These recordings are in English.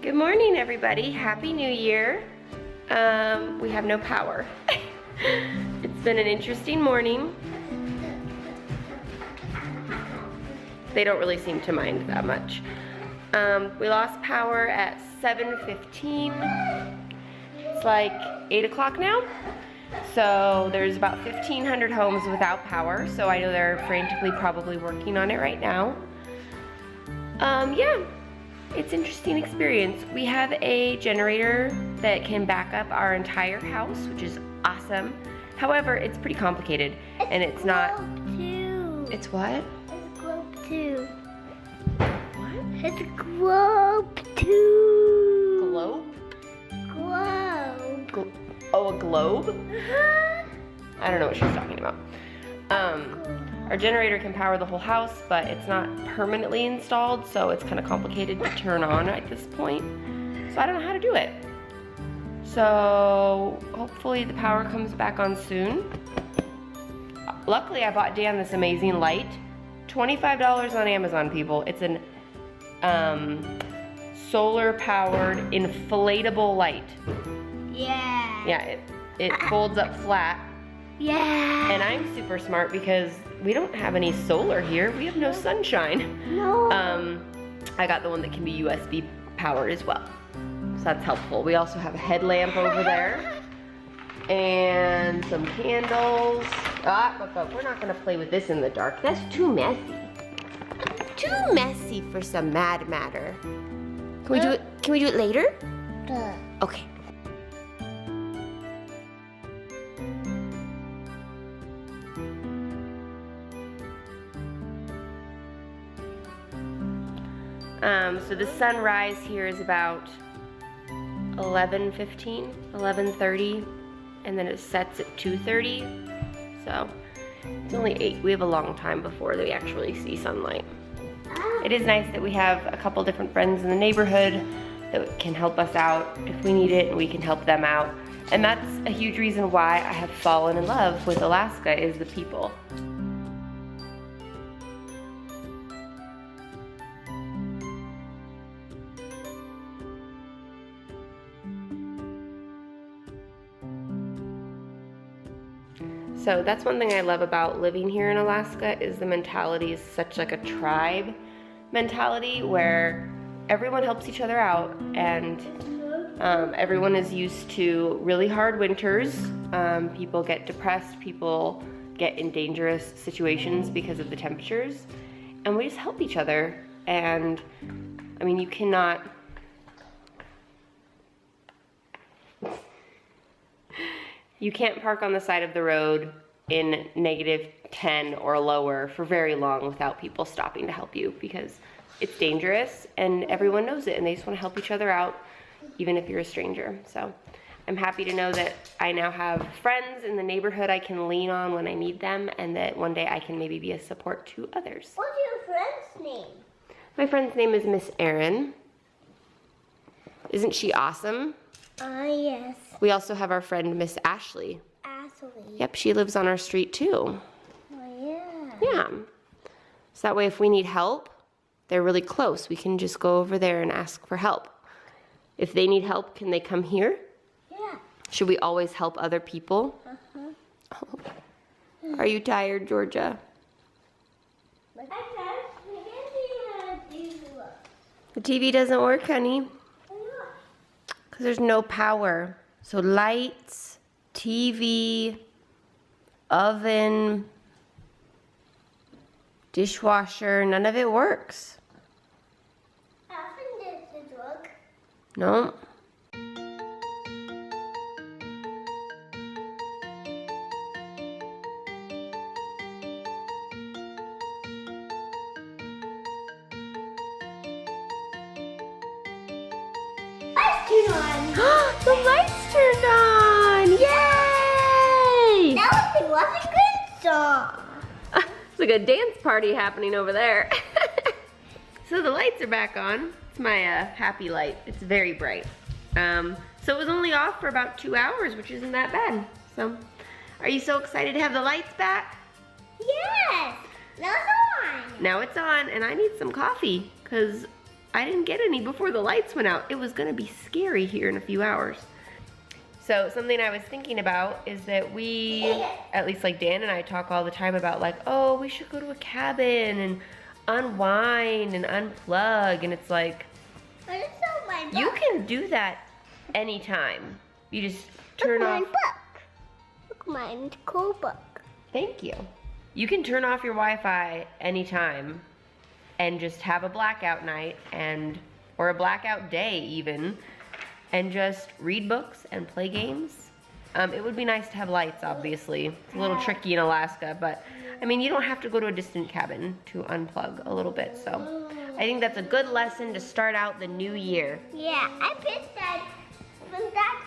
Good morning, everybody. Happy New Year. We have no power. It's been an interesting morning. They don't really seem to mind that much. We lost power at 7:15. It's like 8 o'clock now. So there's about 1,500 homes without power. So I know they're frantically probably working on it right now. Yeah. It's an interesting experience. We have a generator that can back up our entire house, which is awesome. However, it's pretty complicated, and it's not. Too. It's what? It's a globe too. What? It's a globe too. Globe? Globe. Oh, a globe? I don't know what she's talking about. Our generator can power the whole house, but it's not permanently installed, so it's kind of complicated to turn on at this point. So I don't know how to do it. So hopefully the power comes back on soon. Luckily, I bought Dan this amazing light. $25 on Amazon, people. It's an solar-powered inflatable light. Yeah. Yeah, it folds up flat. Yeah. And I'm super smart because we don't have any solar here. We have no sunshine. No. I got the one that can be USB powered as well. So that's helpful. We also have a headlamp over there. And some candles. But we're not gonna play with this in the dark. That's too messy. Too messy for some mad matter. Can we do it? Can we do it later? Okay. So the sunrise here is about 11:15, 11:30, and then it sets at 2:30. So it's only 8. We have a long time before we actually see sunlight. It is nice that we have a couple different friends in the neighborhood that can help us out if we need it, and we can help them out. And that's a huge reason why I have fallen in love with Alaska, is the people. So that's one thing I love about living here in Alaska, is the mentality is such like a tribe mentality where everyone helps each other out, and everyone is used to really hard winters. People get depressed, people get in dangerous situations because of the temperatures, and we just help each other. And I mean, you can't park on the side of the road in -10 or lower for very long without people stopping to help you, because it's dangerous and everyone knows it, and they just want to help each other out even if you're a stranger. So I'm happy to know that I now have friends in the neighborhood I can lean on when I need them, and that one day I can maybe be a support to others. What's your friend's name? My friend's name is Miss Erin. Isn't she awesome? Yes. We also have our friend Miss Ashley. Ashley. Yep, she lives on our street too. Oh, yeah. Yeah. So that way if we need help, they're really close. We can just go over there and ask for help. If they need help, can they come here? Yeah. Should we always help other people? Oh. Are you tired, Georgia? The TV doesn't work, honey, because there's no power. So lights, TV, oven, dishwasher, none of it works. No. The lights turned on! Yay! That was a good song. It's like a dance party happening over there. So the lights are back on. It's my happy light. It's very bright. So it was only off for about 2 hours, which isn't that bad. So, are you so excited to have the lights back? Yes. No, it's on. Now it's on, and I need some coffee because I didn't get any before the lights went out. It was gonna be scary here in a few hours. So something I was thinking about is that we, at least like Dan and I talk all the time about like, oh, we should go to a cabin and unwind and unplug, and it's like, I just saw my book. you can do that anytime. You just turn Look, off. my book. Look, my cool book. Thank you. You can turn off your Wi-Fi anytime and just have a blackout night or a blackout day even, and just read books and play games. It would be nice to have lights, obviously. It's a little tricky in Alaska, but I mean, you don't have to go to a distant cabin to unplug a little bit, so I think that's a good lesson to start out the new year. Yeah, I pissed that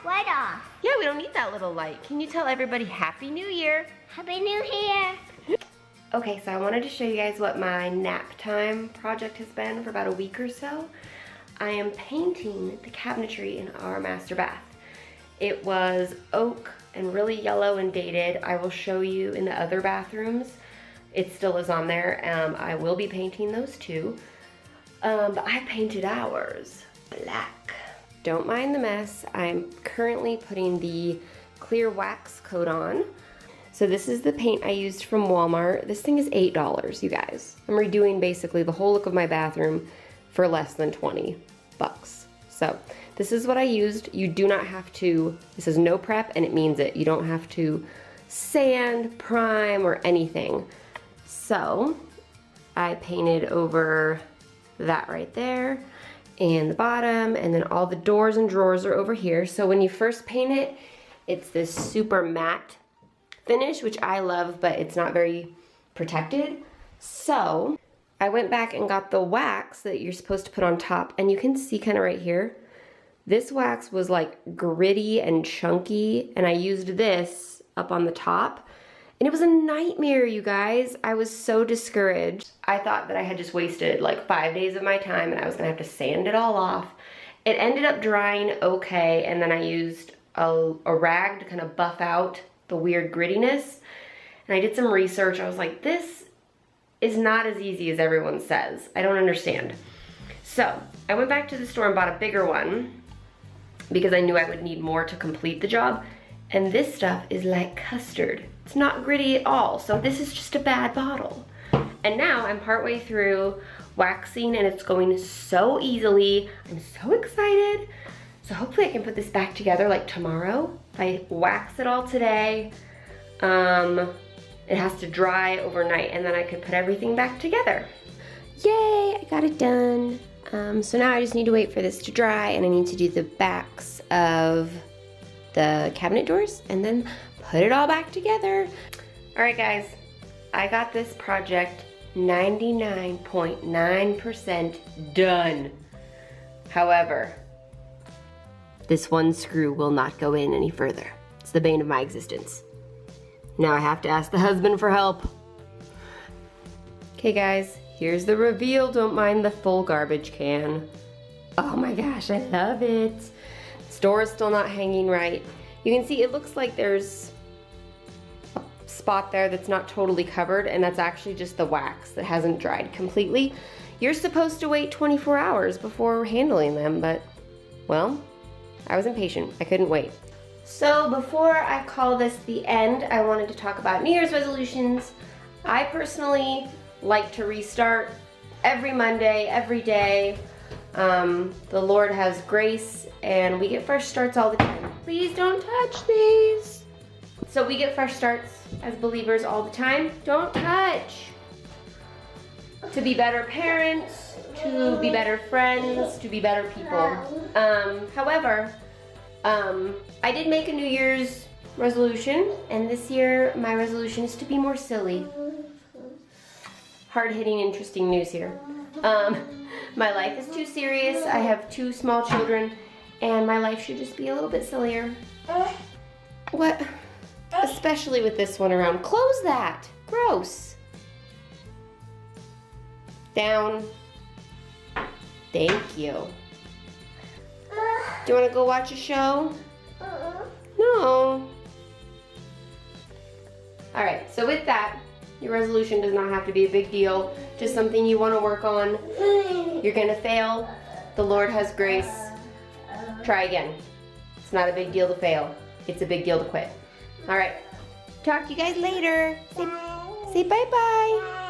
light off. Yeah, we don't need that little light. Can you tell everybody Happy New Year? Happy New Year. Okay, so I wanted to show you guys what my nap time project has been for about a week or so. I am painting the cabinetry in our master bath. It was oak and really yellow and dated. I will show you in the other bathrooms. It still is on there. I will be painting those too. But I painted ours black. Don't mind the mess. I'm currently putting the clear wax coat on. So this is the paint I used from Walmart. This thing is $8, you guys. I'm redoing basically the whole look of my bathroom for less than 20 bucks. So this is what I used. You do not have to, this is no prep and it means it. You don't have to sand, prime, or anything. So I painted over that right there and the bottom, and then all the doors and drawers are over here. So when you first paint it, it's this super matte finish, which I love, but it's not very protected. So I went back and got the wax that you're supposed to put on top, and you can see kind of right here, this wax was like gritty and chunky, and I used this up on the top, and it was a nightmare, you guys. I was so discouraged. I thought that I had just wasted like 5 days of my time and I was gonna have to sand it all off. It ended up drying okay, and then I used a rag to kind of buff out the weird grittiness. And I did some research. I was like, this is not as easy as everyone says. I don't understand. So I went back to the store and bought a bigger one because I knew I would need more to complete the job. And this stuff is like custard. It's not gritty at all. So this is just a bad bottle. And now I'm partway through waxing and it's going so easily. I'm so excited. So hopefully I can put this back together like tomorrow. If I wax it all today, it has to dry overnight and then I could put everything back together. Yay, I got it done. So now I just need to wait for this to dry and I need to do the backs of the cabinet doors and then put it all back together. All right guys, I got this project 99.9% done. However, this one screw will not go in any further. It's the bane of my existence. Now I have to ask the husband for help. Okay guys, here's the reveal. Don't mind the full garbage can. Oh my gosh, I love it. This door is still not hanging right. You can see it looks like there's a spot there that's not totally covered, and that's actually just the wax that hasn't dried completely. You're supposed to wait 24 hours before handling them, but well, I was impatient. I couldn't wait. So before I call this the end, I wanted to talk about New Year's resolutions. I personally like to restart every Monday, every day. The Lord has grace and we get fresh starts all the time. Please don't touch these. So we get fresh starts as believers all the time. Don't touch. To be better parents, to be better friends, to be better people. However, I did make a New Year's resolution, and this year my resolution is to be more silly. Hard-hitting, interesting news here. My life is too serious. I have 2 small children, and my life should just be a little bit sillier. What? Especially with this one around. Close that. Gross. Down. Thank you. Do you want to go watch a show? No. Alright, so with that, Your resolution does not have to be a big deal, just something you want to work on. You're gonna fail. The Lord has grace. Try again. It's not a big deal to fail. It's a big deal to quit. All right. Talk to you guys later. Say bye-bye.